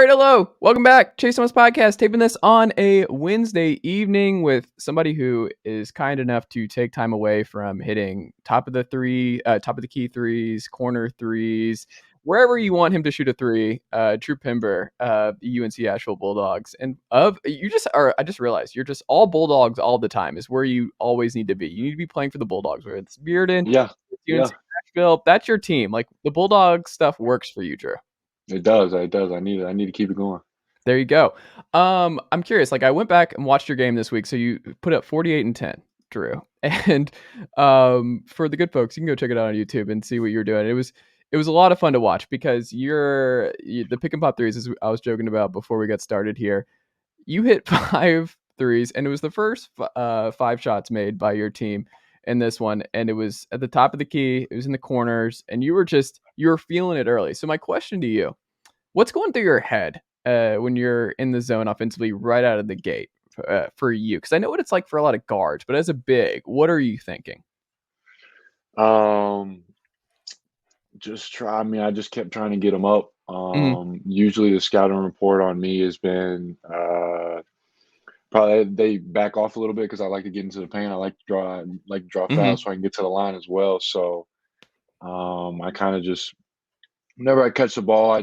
right, hello. Welcome back. Chase Thomas Podcast, taping this on a Wednesday evening with somebody who is kind enough to take time away from hitting top of the key threes, corner threes, wherever you want him to shoot a three. Drew Pember, the UNC Asheville Bulldogs. And I just realized you're just all Bulldogs all the time is where you always need to be. You need to be playing for the Bulldogs, whether it's Bearden, Yeah, UNC yeah, Asheville. That's your team. Like the Bulldog stuff works for you, Drew. it does. It does. I need to keep it going. There you go. I'm curious. Like I went back and watched your game this week. So you put up 48 and 10, Drew. And for the good folks, you can go check it out on YouTube and see what you're doing. It was a lot of fun to watch because the pick and pop threes, as I was joking about before we got started here. You hit 5 threes, and it was the first 5 shots made by your team in this one, and it was at the top of the key. It was in the corners, and you were feeling it early. So my question to you: what's going through your head when you're in the zone offensively right out of the gate for you? Because I know what it's like for a lot of guards, but as a big, what are you thinking? Um, just try. I mean, I just kept trying to get them up. Mm-hmm. Usually the scouting report on me has been probably they back off a little bit because I like to get into the paint. I like to draw Mm-hmm. fouls so I can get to the line as well. So I kind of just whenever I catch the ball, I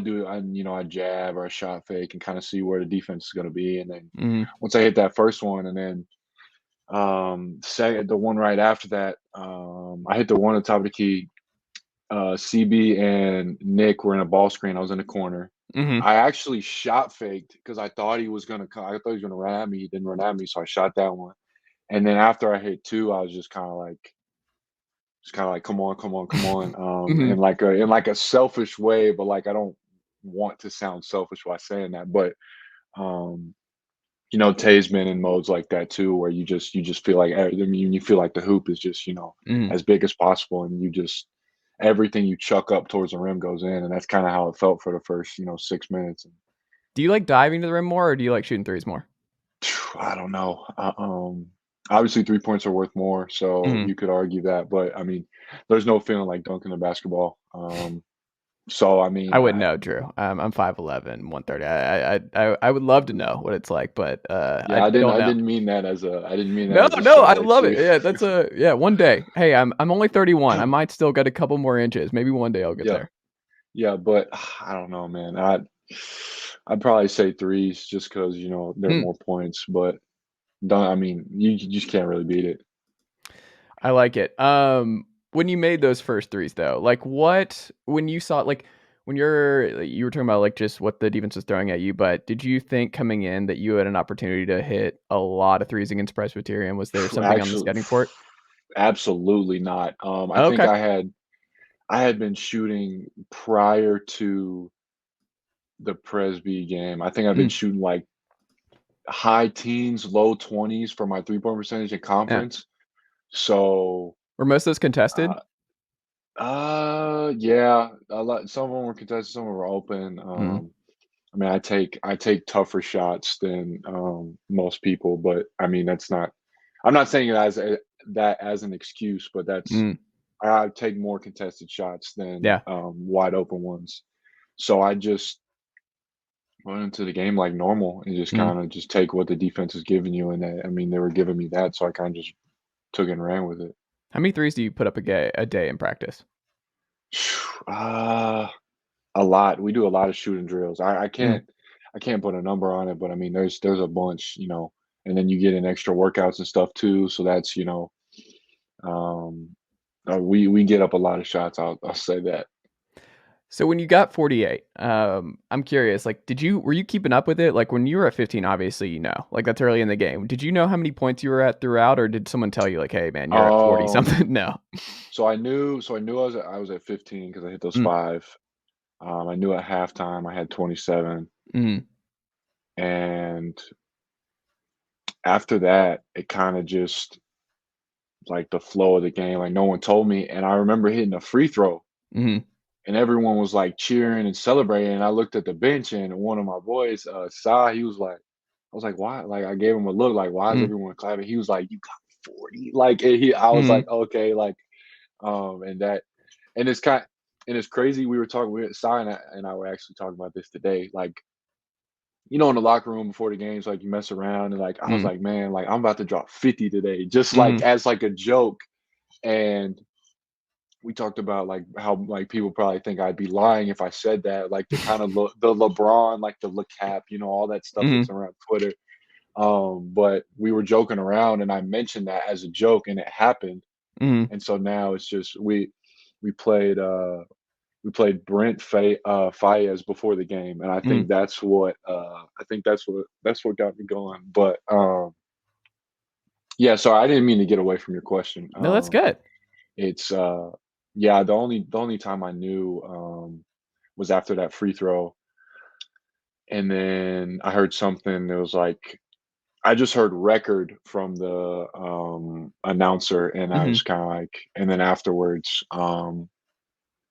jab or a shot fake and kind of see where the defense is going to be, and then Mm-hmm. once I hit that first one, and then the one right after that, I hit the one at the top of the key. CB and Nick were in a ball screen. I was in the corner. Mm-hmm. I actually shot faked because I thought he was gonna come. I thought he was gonna run at me. He didn't run at me, so I shot that one. And then after I hit two, I was just kind of like, come on, come on, come on, Mm-hmm. in like a selfish way, but like I don't want to sound selfish while saying that, but um, Tay's been in modes like that too, where you just feel like you feel like the hoop is just Mm-hmm. as big as possible, and you just everything you chuck up towards the rim goes in, and that's kind of how it felt for the first 6 minutes. And Do you like diving to the rim more, or do you like shooting threes more? I don't know. Obviously 3 points are worth more, so Mm-hmm. you could argue that, but I mean, there's no feeling like dunking a basketball. So I I mean, wouldn't know, Drew. I'm 5'11", 130. I would love to know what it's like, but yeah, I don't I know. didn't mean that as No, a no, I shot at love you. it. Yeah. One day. Hey, I'm only 31. I might still get a couple more inches. Maybe one day I'll get Yeah, there. yeah, but I don't know, man. I'd probably say threes just because there are Hmm. more points, but don't. I mean, you just can't really beat it. I like it. When you made those first threes though, like when you saw when you were talking about like just what the defense was throwing at you, but did you think coming in that you had an opportunity to hit a lot of threes against Presbyterian? Was there something on the Actually, scouting report? absolutely not. I Oh, think okay. I had been shooting prior to the Presby game. I think I've been Mm, shooting like high teens, low 20s for my 3-point percentage in yeah. conference. So, Were most of those contested? uh, yeah, a lot. Some of them were contested, some of them were open. Mm, I mean, I take tougher shots than most people, but I mean, that's not. I'm not saying it that as an excuse, but mm, I take more contested shots than yeah. wide open ones. So I just went into the game like normal and just Mm. kind of just take what the defense is giving you, and I mean, they were giving me that, so I kind of just took it and ran with it. How many threes do you put up a day in practice? Uh, a lot. We do a lot of shooting drills. Mm. I can't put a number on it, but I mean, there's a bunch, and then you get in extra workouts and stuff too. So that's um, we get up a lot of shots. I'll say that. So when you got 48, I'm curious, like, were you keeping up with it? Like when you were at 15, obviously, like that's early in the game. Did you know how many points you were at throughout, or did someone tell you like, hey man, you're at 40 Um, something? No. so I knew I was at 15 because I hit those Mm, five. I knew at halftime I had 27, mm, and after that, it kind of just like the flow of the game. Like no one told me, and I remember hitting a free throw, mm, and everyone was like cheering and celebrating. And I looked at the bench, and one of my boys, Sai, he was like, I was like, why? Like I gave him a look, like why is mm, everyone clapping? He was like, you got 40. Like I was mm, like, okay, like and that, and it's kind, and it's crazy. We were talking, Sai and I were actually talking about this today. Like in the locker room before the games, like you mess around and like I was Mm, like, man, like I'm about to drop 50 today, just like mhm, as like a joke. And we talked about like how like people probably think I'd be lying if I said that, like the kind of the LeBron, like the Le Cap, all that stuff mhm, that's around Twitter. But we were joking around, and I mentioned that as a joke, and it happened. mhm, And so now it's just we played we played Fayez before the game, and mhm. I think that's what got me going. But yeah, sorry, I didn't mean to get away from your question. No, that's good. It's yeah, the only time I knew was after that free throw, and then I heard something that was like I just heard record from the announcer, and I Mhm. was kind of like, and then afterwards,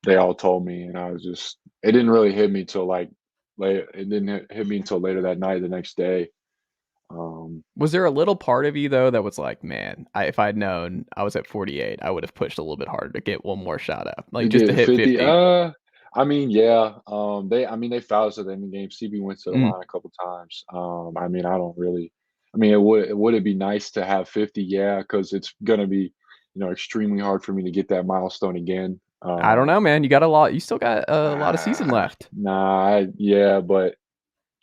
they all told me, and I was just, it didn't really hit me till like late. It didn't hit me until later that night, the next day. Um, Was there a little part of you though that was like, man, if I'd known I was at 48, I would have pushed a little bit harder to get one more shot up, to like just to get hit 50, 50. I mean, yeah, they fouled us at the end of the game. CB went to the Mm, line a couple times. I mean, I don't really, I mean, would it be nice to have 50? Yeah, because it's gonna be, extremely hard for me to get that milestone again. I don't know, man. You got a lot. You still got a lot of season left. Nah, yeah, but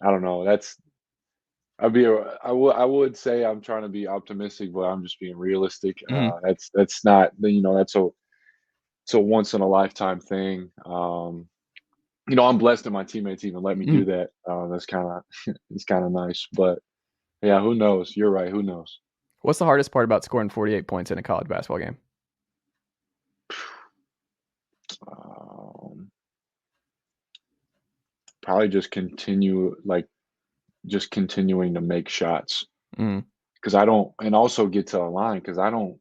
I don't know. I would say I'm trying to be optimistic, but I'm just being realistic. Mhm, That's not, it's a once in a lifetime thing. I'm blessed that my teammates even let me mhm. do that. That's kind of it's kind of nice, but yeah, who knows? You're right. Who knows? What's the hardest part about scoring 48 points in a college basketball game? Um, Probably just continuing to make shots Mm, because I don't, and also get to the line because I don't.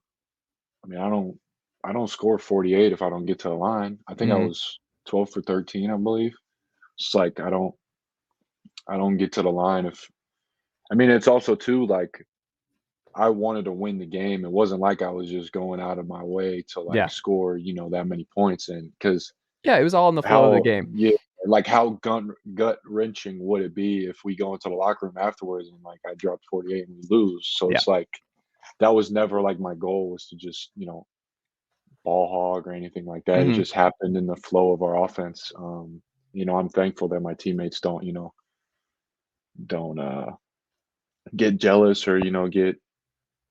I mean, I don't score 48 if I don't get to the line. I think I mhm, was 12 for 13, I believe. It's like I don't get to the line if, I mean, it's also too like I wanted to win the game. It wasn't like I was just going out of my way to like yeah. score, that many points, and because Yeah, it was all in the flow of the how, game. yeah, like how gut wrenching would it be if we go into the locker room afterwards and like I dropped 48 and we lose? So Yeah. it's like that was never like my goal was to just, ball hog or anything like that. It Mhm. just happened in the flow of our offense. I'm thankful that my teammates don't get jealous or get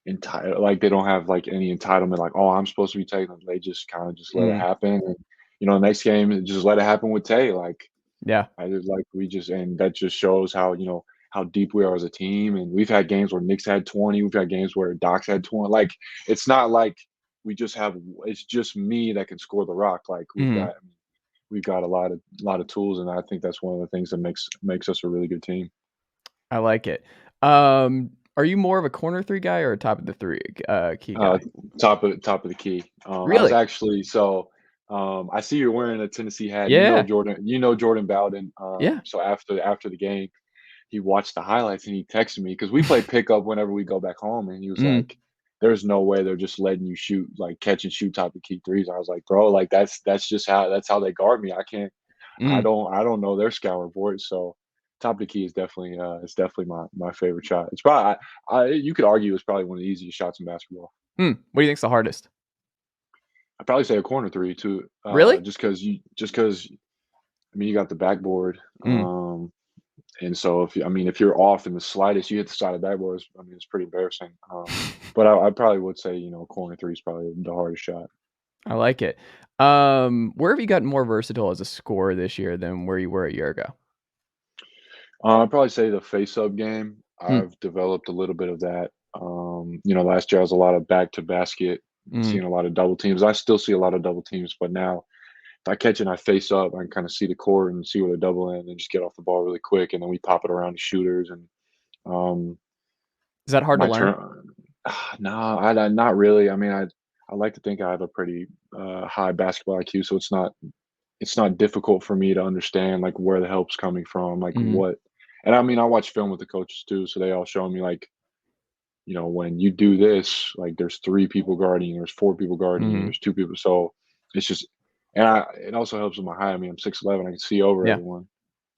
entitled. Like they don't have like any entitlement. Like, oh, I'm supposed to be taking them. They just kind of just let it Mm, happen. And the next game, just let it happen with Tay. Like yeah. I just like we just, and that just shows how how deep we are as a team. And we've had games where Nick's had 20. We've had games where Doc's had 20. Like it's not like we just have. It's just me that can score the rock. Like Mhm. we've got a lot of tools, and I think that's one of the things that makes us a really good team. I like it. Are you more of a corner three guy or a top of the three key Uh, guy? top of the key. I was Really? actually so. I see you're wearing a Tennessee hat. Yeah. Jordan Bowden. Yeah. So after the game, he watched the highlights and he texted me because we play pickup whenever we go back home, and he was Mm, like, "There's no way they're just letting you shoot like catch and shoot top of key threes." I was like, "Bro, like that's how they guard me. I can't. mm. I don't know their scout report." So top of the key is definitely my favorite shot. It's probably you could argue it's probably one of the easiest shots in basketball. Hmm. What do you think's the hardest? I'd probably say a corner three too, Really? just because I mean you got the backboard, Mm. and so if you're off in the slightest, you hit the side of the backboard. I mean it's pretty embarrassing. But I probably would say corner three is probably the hardest shot. I like it. Where have you gotten more versatile as a scorer this year than where you were a year ago? I'd probably say the face-up game. Hmm. I've developed a little bit of that. Last year I was a lot of back to basket, Mm. seeing a lot of double teams. I still see a lot of double teams, but now if I catch it and I face up, I can kind of see the court and see where they're doubling and just get off the ball really quick, and then we pop it around to shooters. And um, Is that hard to my learn? turn, no, not really. I mean, I like to think I have a pretty high basketball IQ, so it's not difficult for me to understand like where the help's coming from, like Mm. what. And I mean, I watch film with the coaches too, so they all show me like, when you do this, like there's three people guarding you, there's four people guarding you, Mhm. there's two people. So it's just, and it also helps with my height. I mean, I'm 6'11", I can see over Yeah. everyone.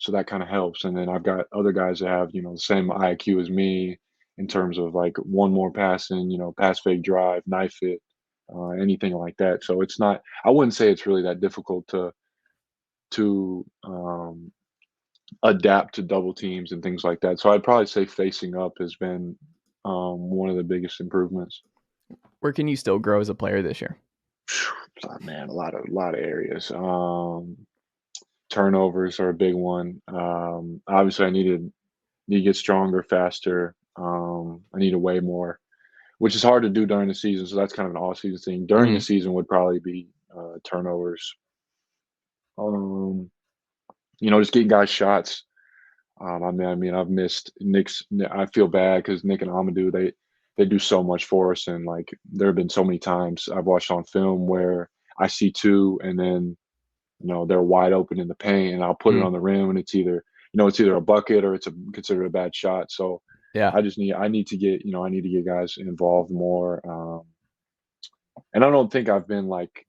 so that kind of helps. And then I've got other guys that have, the same IQ as me in terms of like one more passing, pass fake drive, knife it, anything like that. So it's not. I wouldn't say it's really that difficult to adapt to double teams and things like that. So I'd probably say facing up has been one of the biggest improvements. Where can you still grow as a player this year? Man, a lot of areas. Turnovers are a big one. Obviously, need to get stronger, faster. I need to weigh more, which is hard to do during the season. So that's kind of an all-season thing. During the Mhm. season would probably be turnovers. Um, just getting guys shots. I mean, I've missed Nick's. I feel bad because Nick and Amadou, they do so much for us, and like there have been so many times I've watched on film where I see two, and then they're wide open in the paint, and I'll put it Mm. on the rim, and it's either a bucket or it's considered a bad shot. So Yeah. I need to get guys involved more, and I don't think I've been like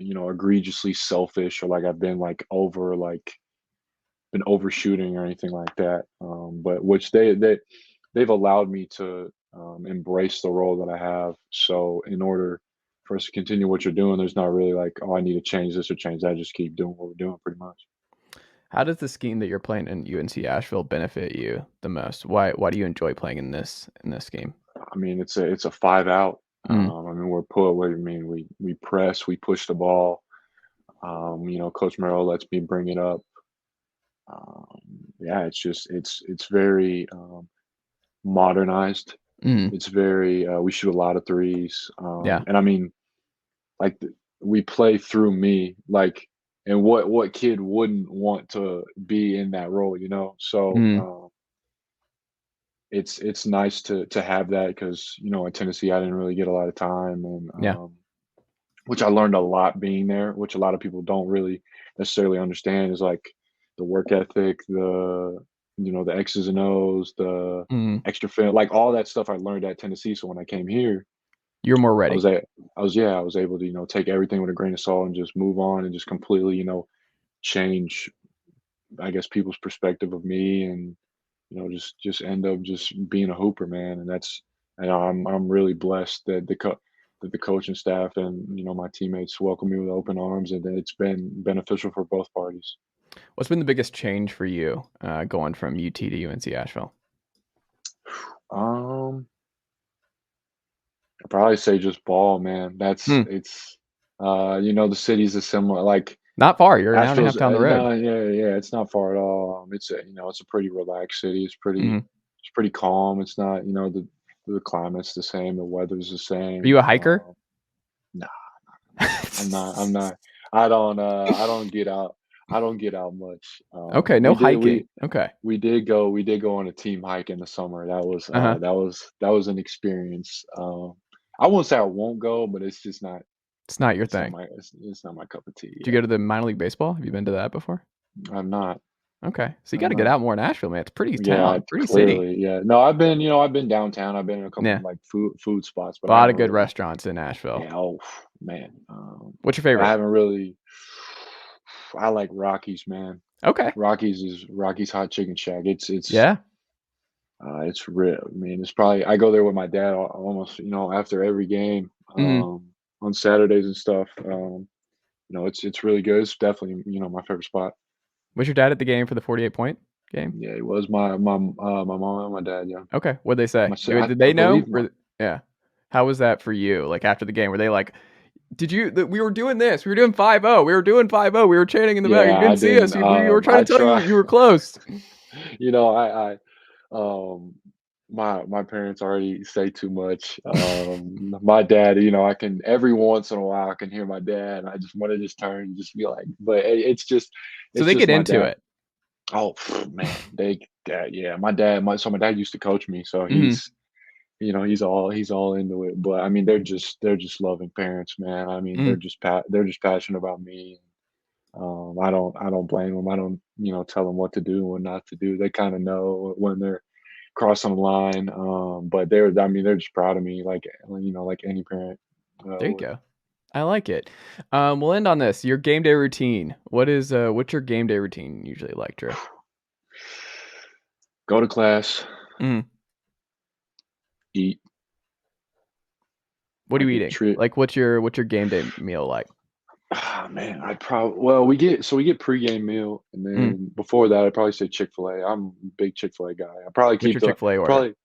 egregiously selfish or like I've been like been overshooting or anything like that. But which they've allowed me to embrace the role that I have. So in order for us to continue what you're doing, there's not really like, oh, I need to change this or change that. Just keep doing what we're doing, pretty much. How does the scheme that you're playing in UNC Asheville benefit you the most? Why do you enjoy playing in this scheme? I mean, it's a 5 out. Mm. I mean, we press, we push the ball. Coach Merrill lets me bring it up. Yeah, it's very modernized. Mm. It's very we shoot a lot of threes, Yeah. and I mean, like we play through me, like, and what kid wouldn't want to be in that role? So Mm. it's nice to have that because in Tennessee I didn't really get a lot of time, and Yeah. which I learned a lot being there, which a lot of people don't really necessarily understand is like the work ethic, the X's and O's, the Mm. extra film, like all that stuff I learned at Tennessee. So when I came here, You're more I was ready. a I was able to, take everything with a grain of salt and just move on and just completely, change, I guess, people's perspective of me, and just end up just being a hooper, man. And I'm really blessed that the coaching staff and my teammates welcome me with open arms, and that it's been beneficial for both parties. What's been the biggest change for you going from UT to UNC Asheville? Um, I'd probably say just ball, man. Hmm. The city's a similar, like Not far. You're an hour and a half Asheville's. down the road. No, yeah, yeah, it's not far at all. It's a pretty relaxed city. Hmm. It's pretty calm. It's not, the climate's the same, the weather's the Are you same. a hiker? Nah, I'm not. I'm not. I don't get out. I don't get out much. Okay. No We did. hiking. We Okay. we did go. We did go on a team hike in the summer. That was Uh huh. an experience. I won't say I won't go, but it's just not. It's not your It's not thing. my. It's not my cup of tea. Did you go to the minor league baseball? Have you been to that before? I'm not. Okay. So you got I'm to get not. out more in Asheville, man. It's pretty Yeah, town, pretty city. clearly. Yeah. No, I've been downtown. I've been in a couple Yeah. like food spots, but A I lot of haven't good really. restaurants in Asheville. Yeah. Oh man. What's your But I favorite? haven't really. I like Rockies, man. Okay. Rockies Hot Chicken Shack. Yeah. It's real. I mean, it's probably I go there with my dad almost, after every game, Hmm. on Saturdays and stuff. It's really good. It's definitely, my favorite spot. Was your dad at the game for the 48-point game? Yeah, it was my mom and my dad. Yeah, Okay. What'd they say? my si- Did I they know? believe Yeah. How was that for you? Like after the game, were they like, we were doing this. We were doing 5-0. We were doing 5-0. We were chanting in the back. yeah, You I didn't see us. didn't. We were trying I to tell you try. you were close. you know, I um my parents already say too much. My dad, I can every once in a while I can hear my dad, and I just want to just turn and just be like, but So it's they just get my into dad. it. Oh man, yeah, my dad used to coach me, so Mhm. he's all into it. But I mean, they're just loving parents, man. I mean, Mhm. they're just passionate about me. I don't blame them. I don't tell them what to do and what not to do. They kind of know when they're crossing the line. But they're just proud of me, like any parent There you would. go. I like it. We'll end on this. Your game day routine. What's your game day routine usually like, Drew? Go to class, Mm. eat. What are you Like a eating? treat. Like, what's your game day meal like? Ah, man, I'd probably well, we get pregame meal, and Mm. then before that, I'd probably say Chick-fil-A. I'm a big Chick-fil-A guy. I probably What's keep your the Chick-fil-A order? probably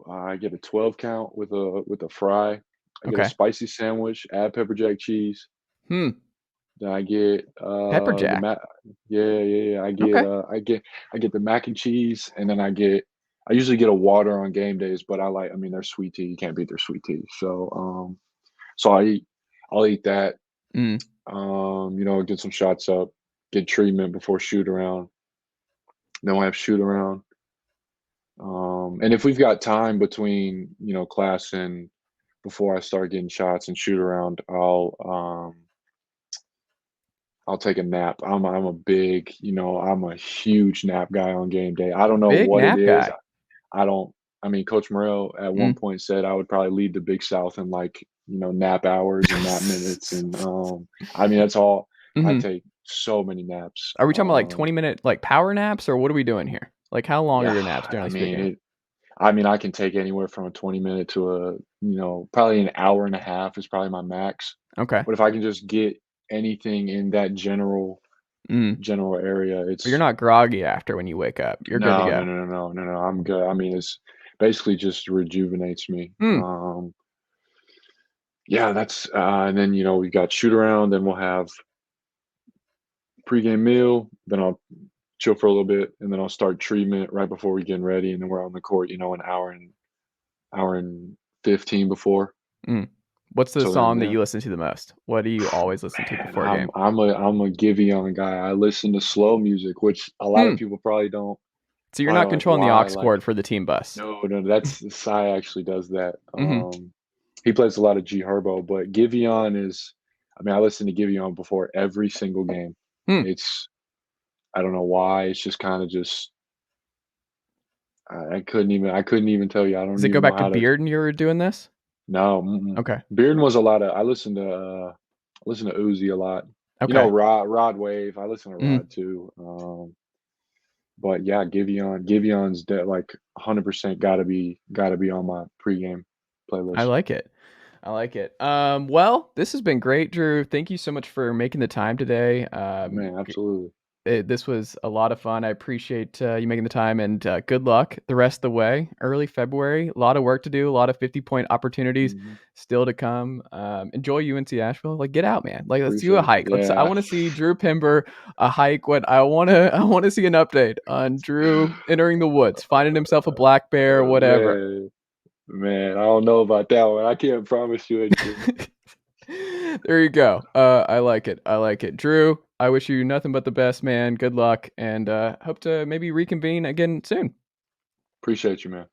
I get a 12 count with a fry. I get a Okay. spicy sandwich, add pepper jack cheese. Hmm. Then I get Pepper the jack. mac. Yeah, yeah, yeah. Okay. I get the mac and cheese, and then I usually get a water on game days, but I mean, their sweet tea. You can't beat their sweet tea. So I'll eat that. Mm. Get some shots up, get treatment before shoot around. Then we'll have shoot around. And if we've got time between, class and before I start getting shots and shoot around, I'll take a nap. I'm a huge nap guy on game day. I don't know Big what it nap is. guy. I don't. I mean, Coach Morrell at one Mm. point said I would probably lead the Big South in like nap hours and nap minutes, and I mean that's all. I Mhm. take so many naps. Are we talking about like 20-minute like power naps, or what are we doing here? Like, how long are Yeah, your naps, I generally mean speaking? it. I mean, I can take anywhere from a 20-minute to probably an hour and a half is probably my max. Okay. But if I can just get anything in that Mm. general area, But you're it's not groggy after when you wake up. You're good to no, no, go. no, no, no, no, no. I'm good. I mean, it's basically just rejuvenates me. Mm. Yeah, and then we got shoot around, then we'll have pregame meal, then I'll chill for a little bit, and then I'll start treatment right before we getting ready, and then we're on the court, an hour and 15 before. Mm. What's the So then, song that yeah, you listen to the most? What do you always listen to man, before a game? I'm a Giveon guy. I listen to slow music, which a lot Hmm. of people probably don't. So you're Probably not like, controlling the aux why? Like, cord for the team bus. no, no, that's Sai actually does that. Mhm. He plays a lot of G Herbo, but Giveon is. I mean, I listen to Giveon before every single game. Hmm. It's I don't know why. It's just kind of just I couldn't even tell you. I Does don't it go even know back to how to. Beard and you were doing this? No, mm-mm. Okay. Bearden was a lot of. I listen to Uzi a lot. Okay. Rod Wave. I listen to Mhm. Rod too. But yeah, Givion's like 100% gotta be on my pregame I playlist. like it. I like it. Well, this has been great, Drew. Thank you so much for making the time today. Man, absolutely. This was a lot of fun. I appreciate you making the time, and good luck the rest of the way. Early February, a lot of work to do, a lot of 50-point opportunities Mhm. still to come. Enjoy UNC Asheville. Like, get out, man. Like, let's do a Appreciate it. hike. I Yeah. want to see Drew Pember a hike. What I want to I want to see an update on Drew entering the woods, finding himself a black bear, whatever. Man, I don't know about that one. I can't promise you anything. There you go. I like it. I like it. Drew, I wish you nothing but the best, man. Good luck, and hope to maybe reconvene again soon. Appreciate you, man.